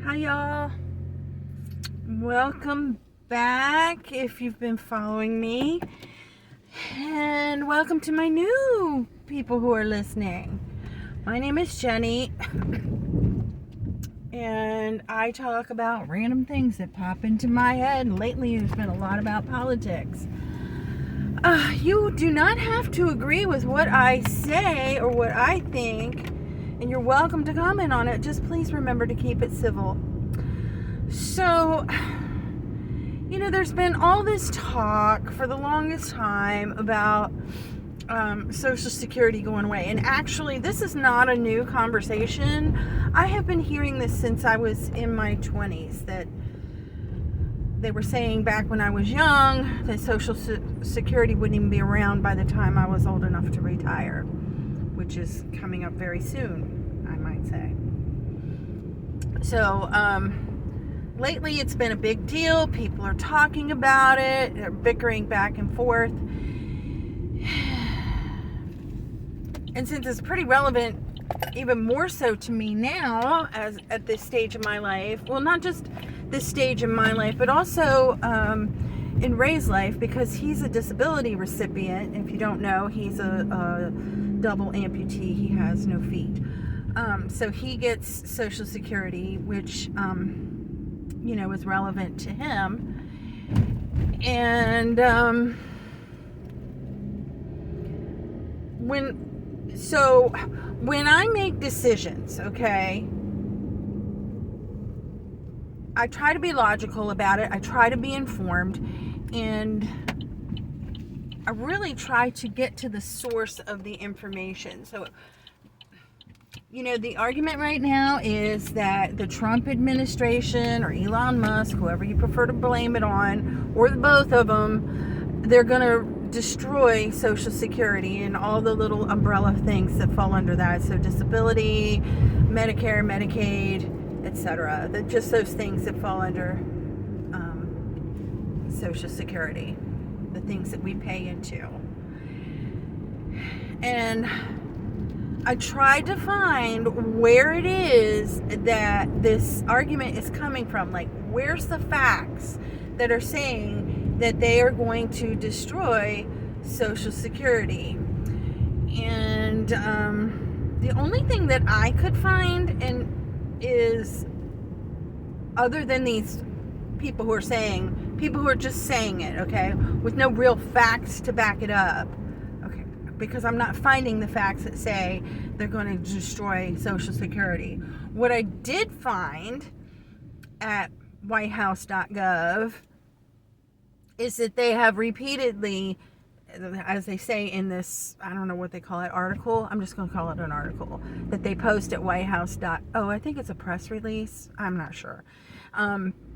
Hi y'all, welcome back if you've been following me, and welcome to my new people who are listening. My name is Jenny and I talk about random things that pop into my head, and lately there's been a lot about politics. You do not have to agree with what I say or what I think, and you're welcome to comment on it. Just please remember to keep it civil. So, there's been all this talk for the longest time about Social Security going away. And actually, this is not a new conversation. I have been hearing this since I was in my 20s, that they were saying back when I was young that Social Security wouldn't even be around by the time I was old enough to retire, which is coming up very soon, I might say. So, lately it's been a big deal. People are talking about it. They're bickering back and forth. And since it's pretty relevant, even more so to me now, as at this stage of my life, well, not just this stage in my life, but also in Ray's life, because he's a disability recipient. If you don't know, he's a double amputee. He has no feet. So he gets Social Security, which is relevant to him. And when I make decisions, okay, I try to be logical about it. I try to be informed, and I really try to get to the source of the information. So, the argument right now is that the Trump administration, or Elon Musk, whoever you prefer to blame it on, or the both of them, they're going to destroy Social Security and all the little umbrella things that fall under that. So disability, Medicare, Medicaid, etc. Just those things that fall under Social Security, the things that we pay into. And I tried to find where it is that this argument is coming from. Like, where's the facts that are saying that they are going to destroy Social Security? And the only thing that I could find is, other than these people who are just saying it, okay, with no real facts to back it up, because I'm not finding the facts that say they're going to destroy Social Security. What I did find at whitehouse.gov is that they have repeatedly, as they say in this, I don't know what they call it, article, I'm just going to call it an article, that they post at I think it's a press release, I'm not sure,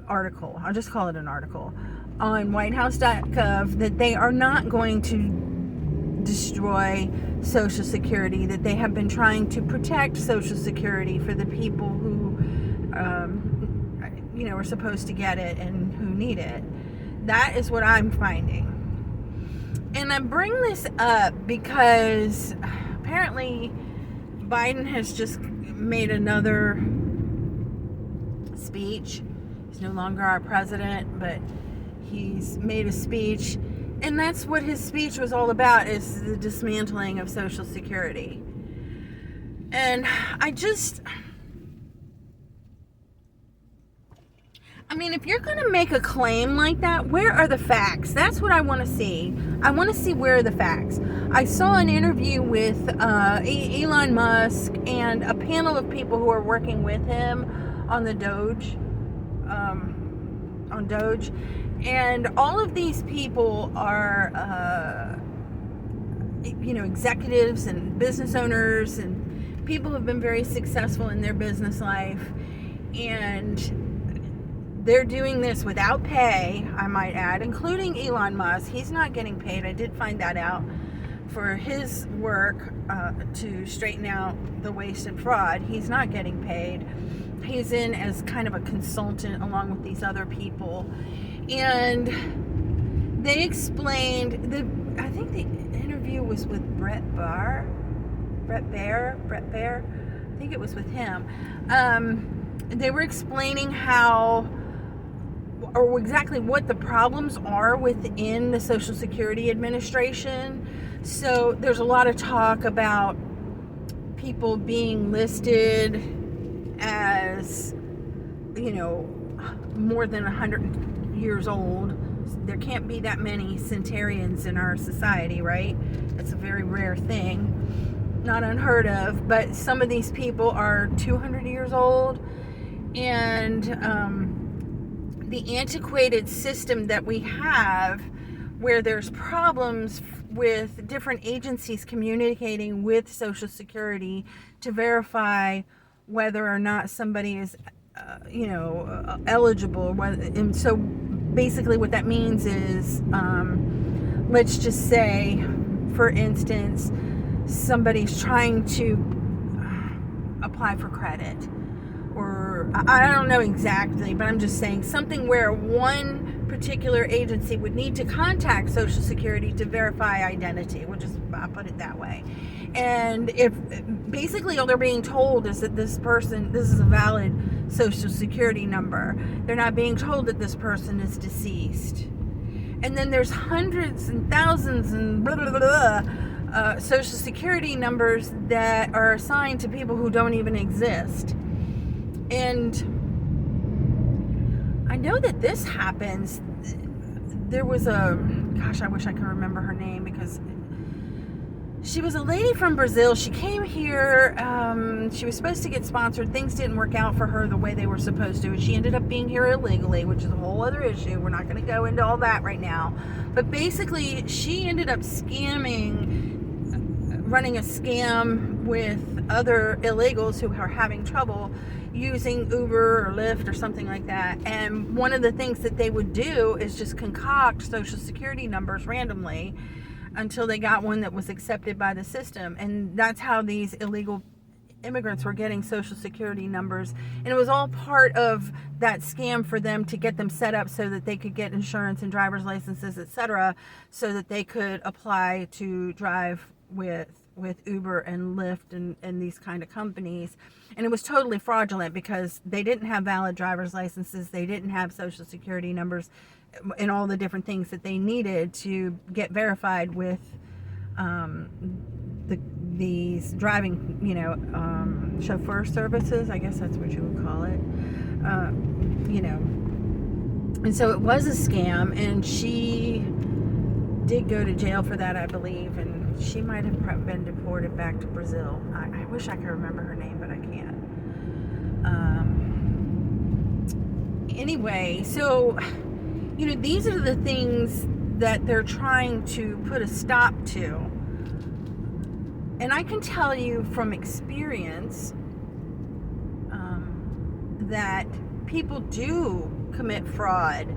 article, I'll just call it an article, on whitehouse.gov, that they are not going to destroy Social Security, that they have been trying to protect Social Security for the people who are supposed to get it and who need it. That is what I'm finding. And I bring this up because apparently Biden has just made another speech. He's no longer our president, but he's made a speech. And that's what his speech was all about, is the dismantling of Social Security. And if you're going to make a claim like that, where are the facts? That's what I want to see. I want to see where are the facts. I saw an interview with Elon Musk and a panel of people who are working with him on the Doge, and all of these people are, executives and business owners and people who have been very successful in their business life, and they're doing this without pay, I might add, including Elon Musk. He's not getting paid. I did find that out, for his work to straighten out the waste and fraud. He's not getting paid. He's in as kind of a consultant along with these other people. And they explained, I think the interview was with Brett Baer. I think it was with him. they were explaining how, or exactly what the problems are within the Social Security Administration. So there's a lot of talk about people being listed as, more than 100 years old. There can't be that many centenarians in our society, right? It's a very rare thing, not unheard of. But some of these people are 200 years old, and the antiquated system that we have, where there's problems with different agencies communicating with Social Security to verify whether or not somebody is eligible. And so basically what that means is, let's just say, for instance, somebody's trying to apply for credit, or I don't know exactly, but I'm just saying something where one particular agency would need to contact Social Security to verify identity, I'll put it that way. And if basically all they're being told is that this is a valid Social Security number, they're not being told that this person is deceased. And then there's hundreds and thousands and blah, blah, blah, blah, Social Security numbers that are assigned to people who don't even exist. And I know that this happens. There was I wish I could remember her name, because she was a lady from Brazil. She came here. She was supposed to get sponsored. Things didn't work out for her the way they were supposed to. And she ended up being here illegally, which is a whole other issue. We're not going to go into all that right now. But basically, she ended up running a scam with other illegals who are having trouble using Uber or Lyft or something like that. And one of the things that they would do is just concoct Social Security numbers randomly until they got one that was accepted by the system. And that's how these illegal immigrants were getting Social Security numbers. And it was all part of that scam for them to get them set up so that they could get insurance and driver's licenses, etc., so that they could apply to drive with Uber and Lyft and these kind of companies. And it was totally fraudulent because they didn't have valid driver's licenses, they didn't have Social Security numbers, and all the different things that they needed to get verified with these driving, chauffeur services, I guess that's what you would call it, And so it was a scam, and she did go to jail for that, I believe, and she might have been deported back to Brazil. I wish I could remember her name, but I can't. Anyway, so these are the things that they're trying to put a stop to. And I can tell you from experience that people do commit fraud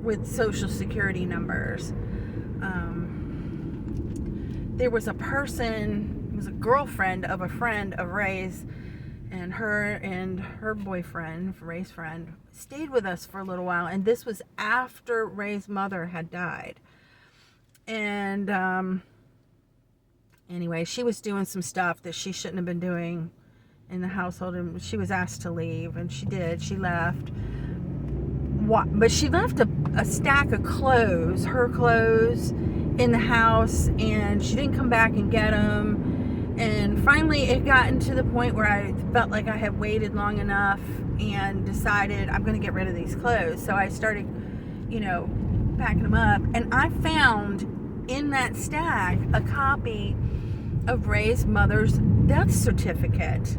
with Social Security numbers. There was a person, it was a girlfriend of a friend of Ray's, and her boyfriend, Ray's friend, stayed with us for a little while, and this was after Ray's mother had died. And anyway, she was doing some stuff that she shouldn't have been doing in the household, and she was asked to leave, and she did. She left. But she left a stack of clothes, her clothes, in the house, and she didn't come back and get them. And finally it gotten to the point where I felt like I had waited long enough and decided I'm going to get rid of these clothes. So I started, packing them up, and I found in that stack a copy of Ray's mother's death certificate.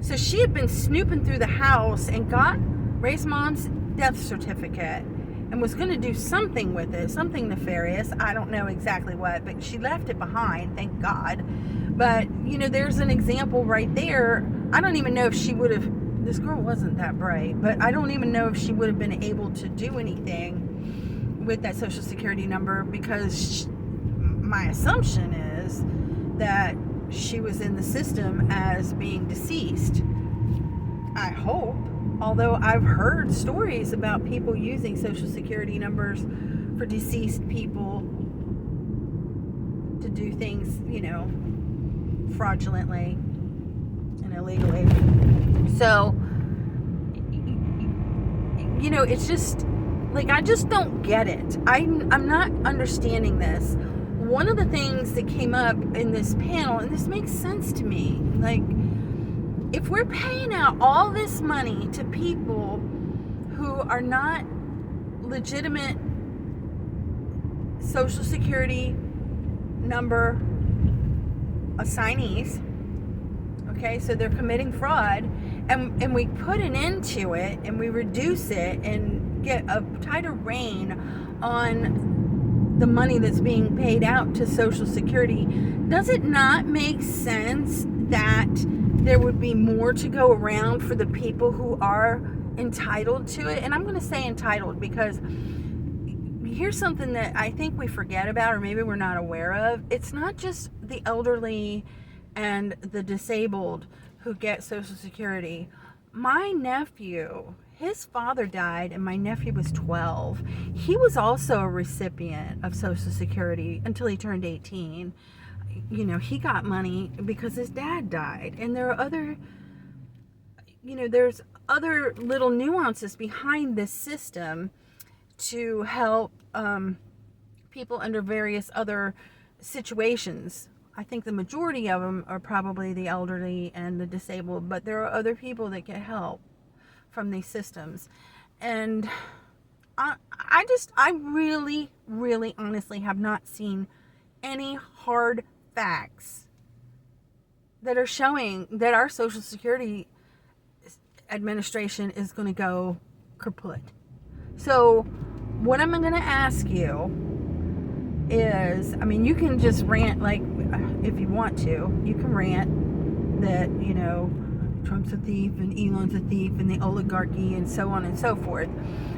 So she had been snooping through the house and got Ray's mom's death certificate and was going to do something with it, something nefarious. I don't know exactly what, but she left it behind, thank God. But, there's an example right there. I don't even know if she would have, this girl wasn't that bright, but I don't even know if she would have been able to do anything with that Social Security number, because my assumption is that she was in the system as being deceased. I hope. Although I've heard stories about people using Social Security numbers for deceased people to do things, fraudulently and illegally. So it's just like, I just don't get it. I'm not understanding this. One of the things that came up in this panel, and this makes sense to me, like, if we're paying out all this money to people who are not legitimate Social Security number assignees, okay, so they're committing fraud, and we put an end to it, and we reduce it and get a tighter rein on the money that's being paid out to Social Security, does it not make sense that there would be more to go around for the people who are entitled to it? And I'm going to say entitled because here's something that I think we forget about, or maybe we're not aware of. It's not just the elderly and the disabled who get Social Security. My nephew, his father died, and my nephew was 12. He was also a recipient of Social Security until he turned 18. He got money because his dad died. And there are other, there's other little nuances behind this system to help people under various other situations. I think the majority of them are probably the elderly and the disabled, but there are other people that get help from these systems. And I really, really honestly have not seen any hard facts that are showing that our Social Security Administration is going to go kaput. So what I'm going to ask you is, you can just rant, like, if you want to, you can rant that, Trump's a thief and Elon's a thief and the oligarchy and so on and so forth.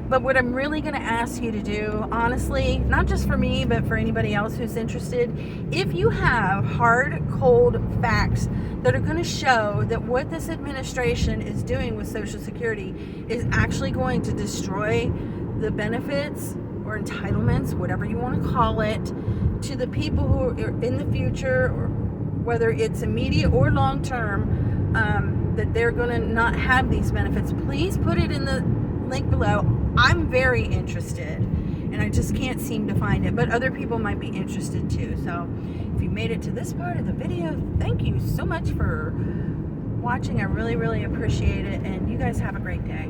But what I'm really going to ask you to do, honestly, not just for me, but for anybody else who's interested, if you have hard, cold facts that are going to show that what this administration is doing with Social Security is actually going to destroy the benefits or entitlements, whatever you want to call it, to the people who are in the future, or whether it's immediate or long term, that they're going to not have these benefits, please put it in the link below. I'm very interested, and I just can't seem to find it, but other people might be interested too. So if you made it to this part of the video, thank you so much for watching. I really, really appreciate it, and you guys have a great day.